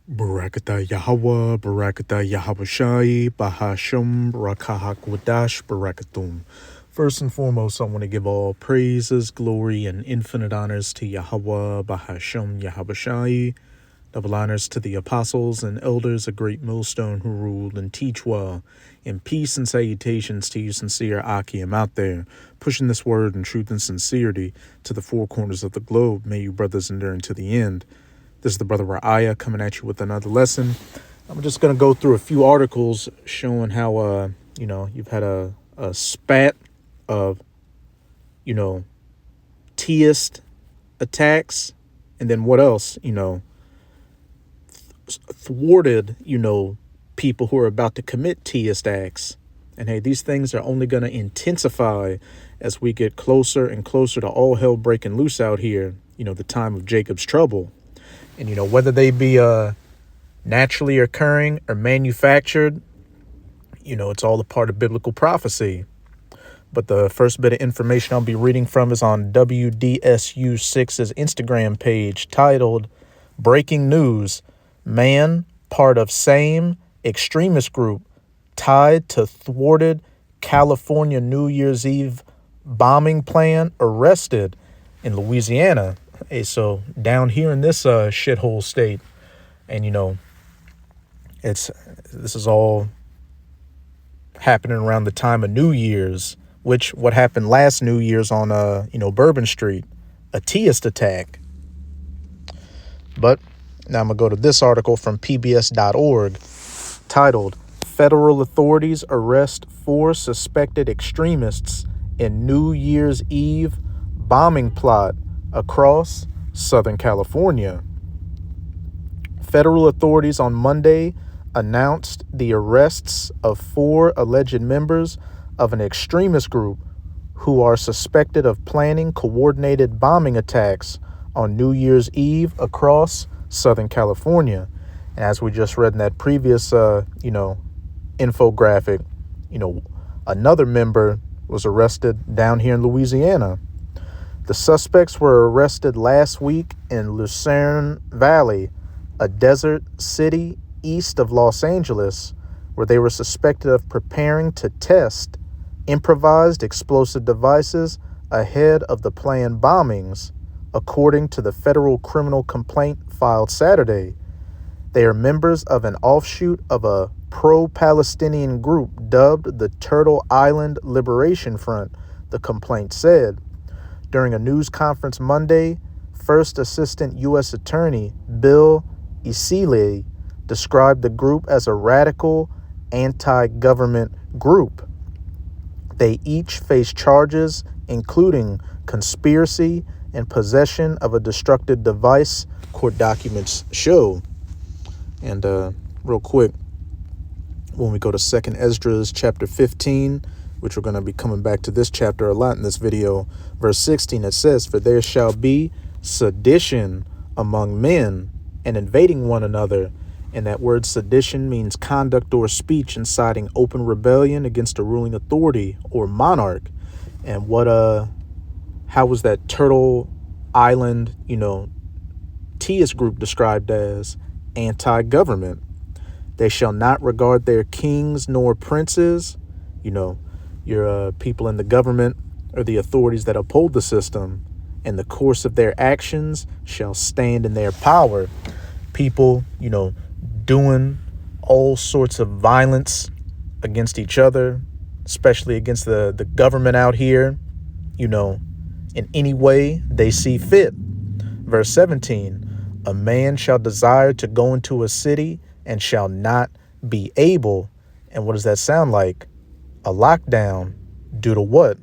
Barakatah Yahweh, Barakatah Yahweh Bahasham, Barakahak Barakatum. First and foremost, I want to give all praises, glory, and infinite honors to Yahweh, Bahasham, Yahweh. Double honors to the apostles and elders, a great millstone who ruled and teach well. And peace and salutations to you sincere Akim out there, pushing this word in truth and sincerity to the four corners of the globe. May you brothers endure to the end. This is the brother Ra'aya coming at you with another lesson. I'm just going to go through a few articles showing how, you've had a spat of, theist attacks. And then what else, thwarted, people who are about to commit theist acts. And hey, these things are only going to intensify as we get closer and closer to all hell breaking loose out here, the time of Jacob's trouble. And, whether they be naturally occurring or manufactured, it's all a part of biblical prophecy. But the first bit of information I'll be reading from is on WDSU6's Instagram page titled Breaking News, Man, part of same extremist group tied to thwarted California New Year's Eve bombing plan arrested in Louisiana. Hey, so down here in this shithole state, and this is all happening around the time of New Year's, which what happened last New Year's on Bourbon Street, a theist attack. But now I'm gonna go to this article from PBS.org titled Federal Authorities Arrest 4 Suspected Extremists in New Year's Eve Bombing Plot Across Southern California. Federal authorities on Monday announced the arrests of 4 alleged members of an extremist group who are suspected of planning coordinated bombing attacks on New Year's Eve across Southern California. And as we just read in that previous, infographic, another member was arrested down here in Louisiana. The suspects were arrested last week in Lucerne Valley, a desert city east of Los Angeles, where they were suspected of preparing to test improvised explosive devices ahead of the planned bombings, according to the federal criminal complaint filed Saturday. They are members of an offshoot of a pro-Palestinian group dubbed the Turtle Island Liberation Front, the complaint said. During a news conference Monday, First Assistant U.S. Attorney Bill Isile described the group as a radical anti-government group. They each face charges including conspiracy and possession of a destructive device, court documents show. And real quick, when we go to 2nd Esdras chapter 15, which we're going to be coming back to this chapter a lot in this video, verse 16, it says, For there shall be sedition among men and invading one another. And that word sedition means conduct or speech inciting open rebellion against a ruling authority or monarch. And how was that Turtle Island, theist group described as anti-government? They shall not regard their kings nor princes, your people in the government or the authorities that uphold the system, and the course of their actions shall stand in their power. People, doing all sorts of violence against each other, especially against the government out here, in any way they see fit. Verse 17, a man shall desire to go into a city and shall not be able. And what does that sound like? A lockdown due to what?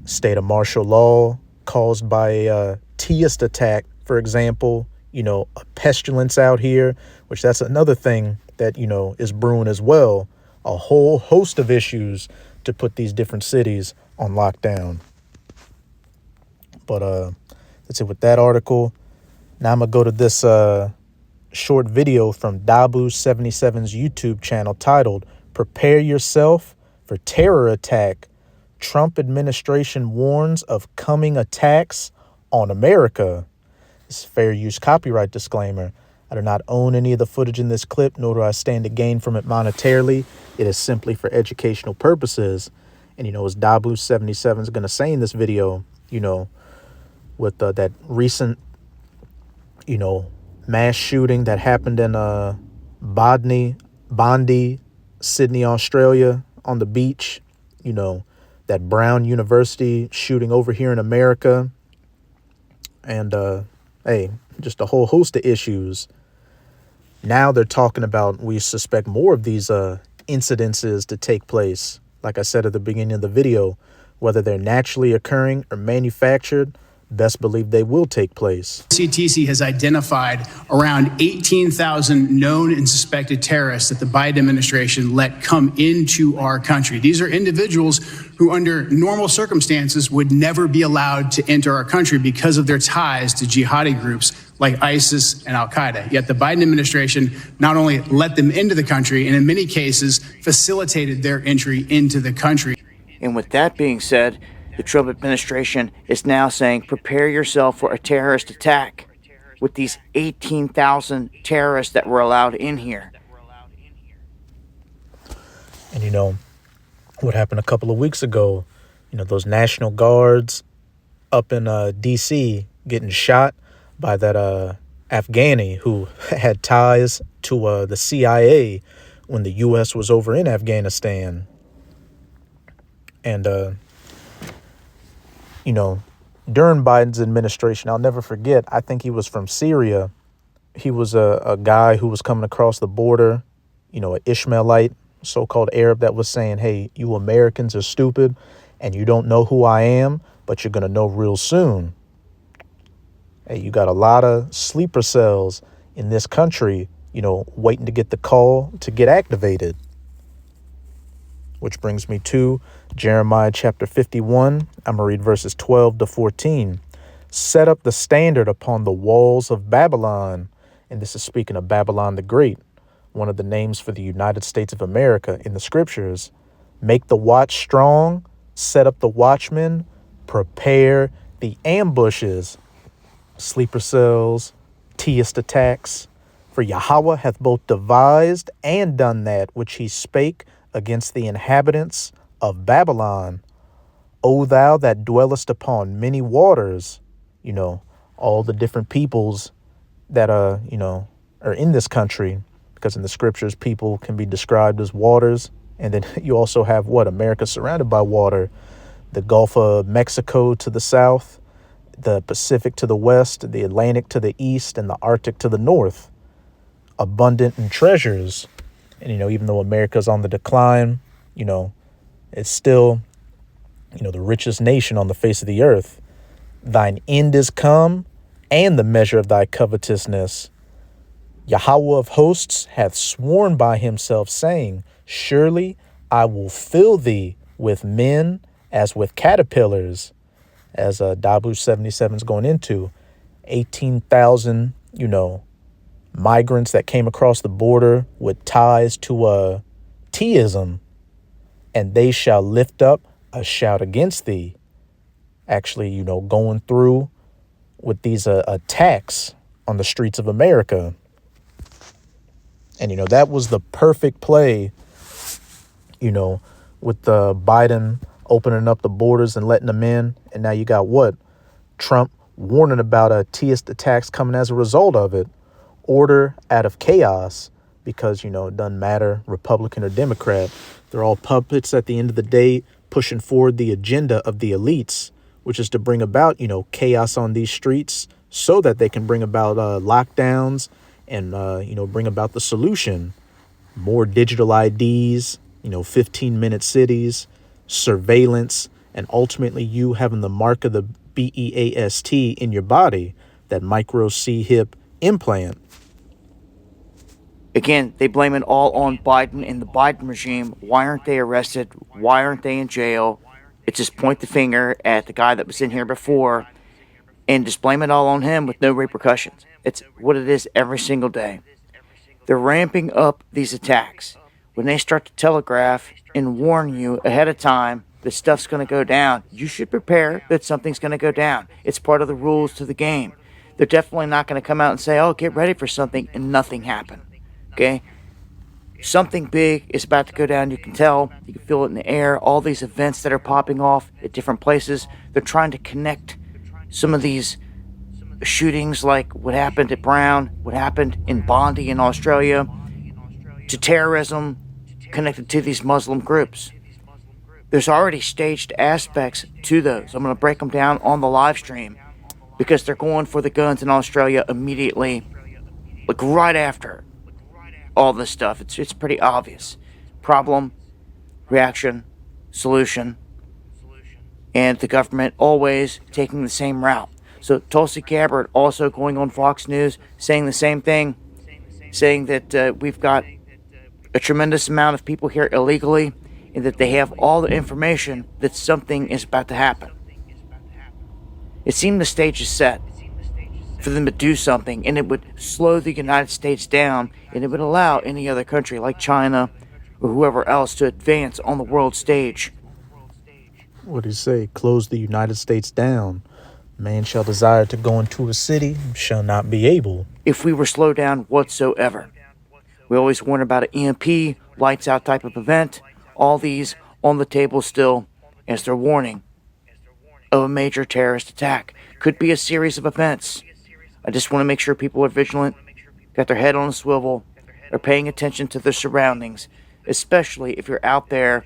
State of martial law caused by a theist attack, for example, a pestilence out here, which that's another thing that, is brewing as well. A whole host of issues to put these different cities on lockdown. But that's it with that article. Now I'm going to go to this short video from Dabu77's YouTube channel titled Prepare Yourself for Terror Attack. Trump administration warns of coming attacks on America. This fair use copyright disclaimer. I do not own any of the footage in this clip, nor do I stand to gain from it monetarily. It is simply for educational purposes. And, as Dabu77 is going to say in this video, with that recent, mass shooting that happened in Bondi, Sydney, Australia, on the beach, that Brown University shooting over here in America, and just a whole host of issues. Now they're talking about, we suspect more of these incidences to take place. Like I said at the beginning of the video, whether they're naturally occurring or manufactured, best believe they will take place. CTC has identified around 18,000 known and suspected terrorists that the Biden administration let come into our country. These are individuals who under normal circumstances would never be allowed to enter our country because of their ties to jihadi groups like ISIS and Al-Qaeda. Yet the Biden administration not only let them into the country, and in many cases facilitated their entry into the country. And with that being said, the Trump administration is now saying, prepare yourself for a terrorist attack with these 18,000 terrorists that were allowed in here. And what happened a couple of weeks ago, those National Guards up in D.C. getting shot by that Afghani who had ties to the CIA when the U.S. was over in Afghanistan. And, during Biden's administration, I'll never forget, I think he was from Syria. He was a guy who was coming across the border, an Ishmaelite, so-called Arab, that was saying, hey, you Americans are stupid and you don't know who I am, but you're going to know real soon. Hey, you got a lot of sleeper cells in this country, waiting to get the call to get activated. Which brings me to Jeremiah chapter 51. I'm going to read verses 12 to 14. Set up the standard upon the walls of Babylon. And this is speaking of Babylon the Great, one of the names for the United States of America in the scriptures. Make the watch strong, set up the watchmen, prepare the ambushes, sleeper cells, teist attacks. For Yahweh hath both devised and done that which he spake against the inhabitants of Babylon. O thou that dwellest upon many waters, all the different peoples that are in this country, because in the scriptures people can be described as waters. And then you also have America surrounded by water, the Gulf of Mexico to the south, the Pacific to the west, the Atlantic to the east, and the Arctic to the north, abundant in treasures. And, even though America's on the decline, it's still, the richest nation on the face of the earth. Thine end is come, and the measure of thy covetousness. Yahweh of hosts hath sworn by himself, saying, surely I will fill thee with men as with caterpillars. As Dabu77 is going into, 18,000, migrants that came across the border with ties to Teism, and they shall lift up a shout against thee. Actually, going through with these attacks on the streets of America. And, that was the perfect play, with the Biden opening up the borders and letting them in. And now you got Trump warning about teist attacks coming as a result of it. Order out of chaos, because, it doesn't matter, Republican or Democrat. They're all puppets at the end of the day, pushing forward the agenda of the elites, which is to bring about, chaos on these streets so that they can bring about lockdowns and, bring about the solution. More digital IDs, 15-minute cities, surveillance, and ultimately you having the mark of the BEAST in your body, that micro C-hip implant. Again, they blame it all on Biden and the Biden regime. Why aren't they arrested? Why aren't they in jail? It's just point the finger at the guy that was in here before and just blame it all on him with no repercussions. It's what it is every single day. They're ramping up these attacks. When they start to telegraph and warn you ahead of time that stuff's going to go down, you should prepare that something's going to go down. It's part of the rules to the game. They're definitely not going to come out and say, oh, get ready for something, and nothing happened. Okay? Something big is about to go down. You can tell. You can feel it in the air. All these events that are popping off at different places, they're trying to connect some of these shootings, like what happened at Brown, what happened in Bondi in Australia, to terrorism connected to these Muslim groups. There's already staged aspects to those. I'm going to break them down on the live stream because they're going for the guns in Australia immediately, like right after all this stuff. It's pretty obvious. Problem, reaction, solution, and the government always taking the same route. So Tulsi Gabbard also going on Fox News saying the same thing, saying that we've got a tremendous amount of people here illegally and that they have all the information that something is about to happen. It seemed the stage is set for them to do something, and it would slow the United States down, and it would allow any other country like China or whoever else to advance on the world stage. What did he say? Close the United States down. Man shall desire to go into a city, shall not be able. If we were slowed down whatsoever. We always warn about an EMP, lights out type of event. All these on the table still as their warning of a major terrorist attack. Could be a series of events. I just want to make sure people are vigilant, got their head on a swivel, are paying attention to their surroundings, especially if you're out there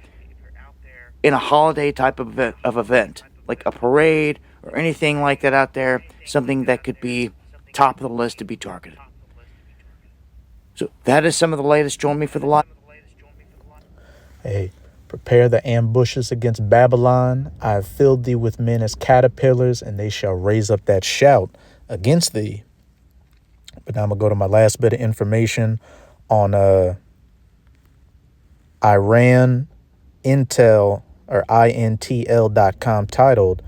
in a holiday type of event, like a parade or anything like that out there, something that could be top of the list to be targeted. So that is some of the latest. Join me for the live. Hey, prepare the ambushes against Babylon. I have filled thee with men as caterpillars, and they shall raise up that shout against thee. But now I'm going to go to my last bit of information on Iran Intel or intl.com, titled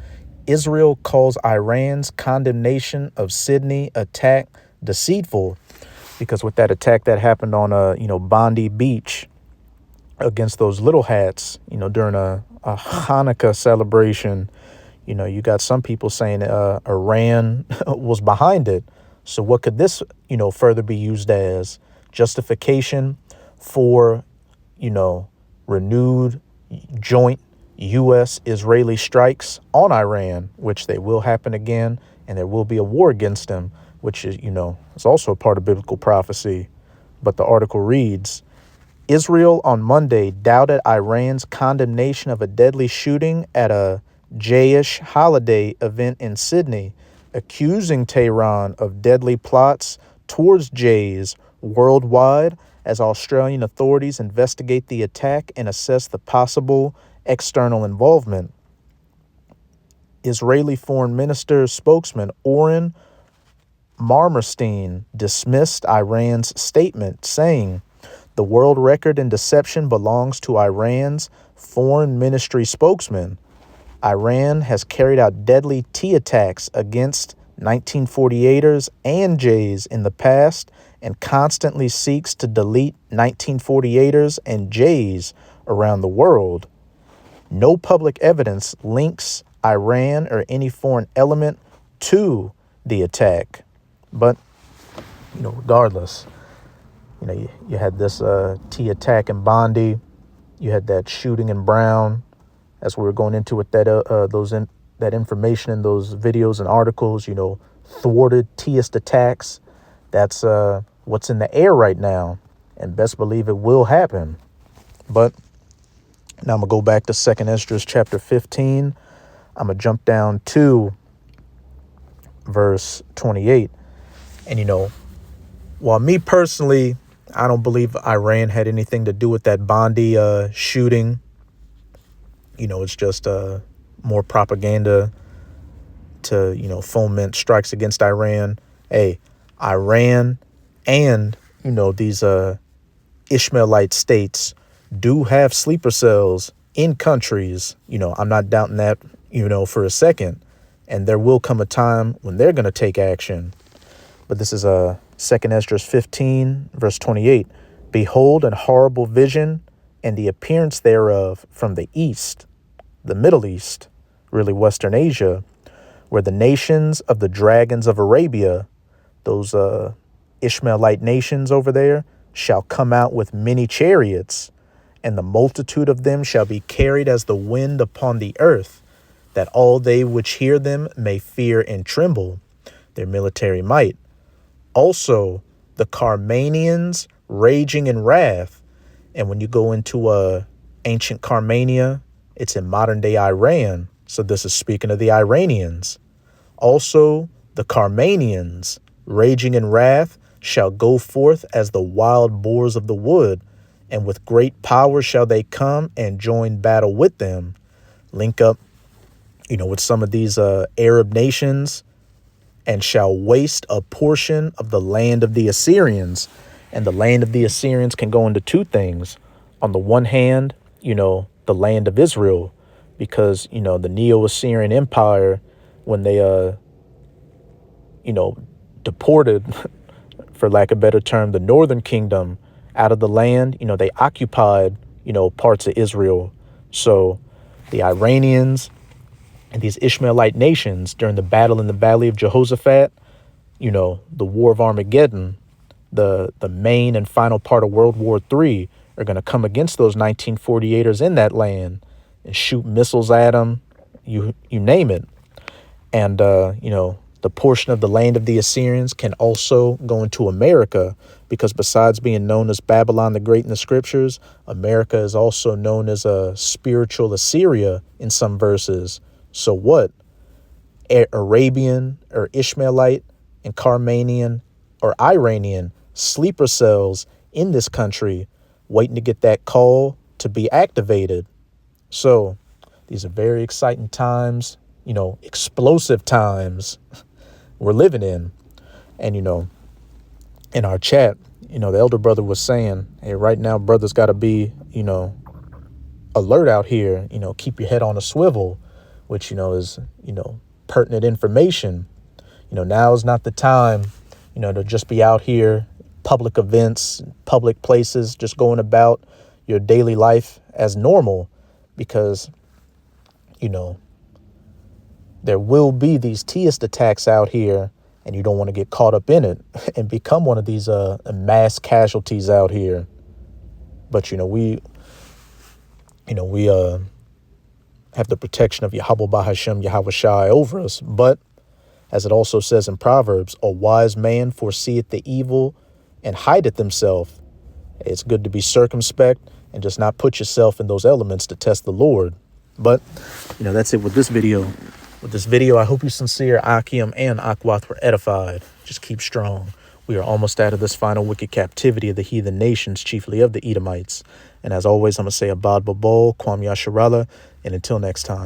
Israel calls Iran's condemnation of Sydney attack deceitful. Because with that attack that happened on Bondi Beach against those little hats, during a Hanukkah celebration, you got some people saying Iran was behind it. So what could this, further be used as? Justification for, renewed joint U.S.-Israeli strikes on Iran, which they will happen again, and there will be a war against them, which is, is also a part of biblical prophecy. But the article reads, Israel on Monday doubted Iran's condemnation of a deadly shooting at a Jewish holiday event in Sydney, accusing Tehran of deadly plots towards Jays worldwide as Australian authorities investigate the attack and assess the possible external involvement. Israeli Foreign Minister spokesman Oren Marmerstein dismissed Iran's statement, saying, the world record in deception belongs to Iran's foreign ministry spokesman. Iran has carried out deadly T attacks against 1948ers and Jays in the past and constantly seeks to delete 1948ers and Jays around the world. No public evidence links Iran or any foreign element to the attack. But, regardless, you had this T attack in Bondi. You had that shooting in Brown. As we were going into it, that information in those videos and articles, thwarted Tist attacks. That's what's in the air right now. And best believe it will happen. But now I'm going to go back to 2nd Esdras chapter 15. I'm going to jump down to verse 28. And, while me personally, I don't believe Iran had anything to do with that Bondi shooting. It's just more propaganda to, foment strikes against Iran. Hey, Iran and, these Ishmaelite states do have sleeper cells in countries. I'm not doubting that, for a second. And there will come a time when they're going to take action. But this is 2nd Esdras 15, verse 28. Behold, an horrible vision and the appearance thereof from the east, the Middle East, really Western Asia, where the nations of the dragons of Arabia, those Ishmaelite nations over there, shall come out with many chariots, and the multitude of them shall be carried as the wind upon the earth, that all they which hear them may fear and tremble, their military might. Also, the Carmanians raging in wrath. And when you go into ancient Carmania, it's in modern day Iran. So this is speaking of the Iranians. Also, the Carmanians raging in wrath shall go forth as the wild boars of the wood, and with great power shall they come and join battle with them. Link up, with some of these Arab nations, and shall waste a portion of the land of the Assyrians. And the land of the Assyrians can go into two things. On the one hand, the land of Israel, because, the Neo-Assyrian Empire, when they, deported, for lack of a better term, the northern kingdom out of the land, they occupied, parts of Israel. So the Iranians and these Ishmaelite nations during the battle in the Valley of Jehoshaphat, the War of Armageddon, the main and final part of World War III, are going to come against those 1948ers in that land and shoot missiles at them, you name it. And, the portion of the land of the Assyrians can also go into America, because besides being known as Babylon the Great in the scriptures, America is also known as a spiritual Assyria in some verses. So what? Arabian or Ishmaelite and Carmanian or Iranian sleeper cells in this country waiting to get that call to be activated. So these are very exciting times, explosive times we're living in. And, in our chat, the elder brother was saying, hey, right now, brothers got to be, alert out here, keep your head on a swivel, which, is, pertinent information. Now is not the time, to just be out here, public events, public places, just going about your daily life as normal, because, there will be these theist attacks out here, and you don't want to get caught up in it and become one of these mass casualties out here. But, we have the protection of Yahweh Bahashem, Yahweh Shai over us. But as it also says in Proverbs, a wise man foreseeth the evil and hideth himself. It's good to be circumspect and just not put yourself in those elements to test the Lord. But, that's it with this video. With this video, I hope you sincere, Akim and Akwath were edified. Just keep strong. We are almost out of this final wicked captivity of the heathen nations, chiefly of the Edomites. And as always, I'm going to say Abad Babol, Kwam Yasharallah, and until next time.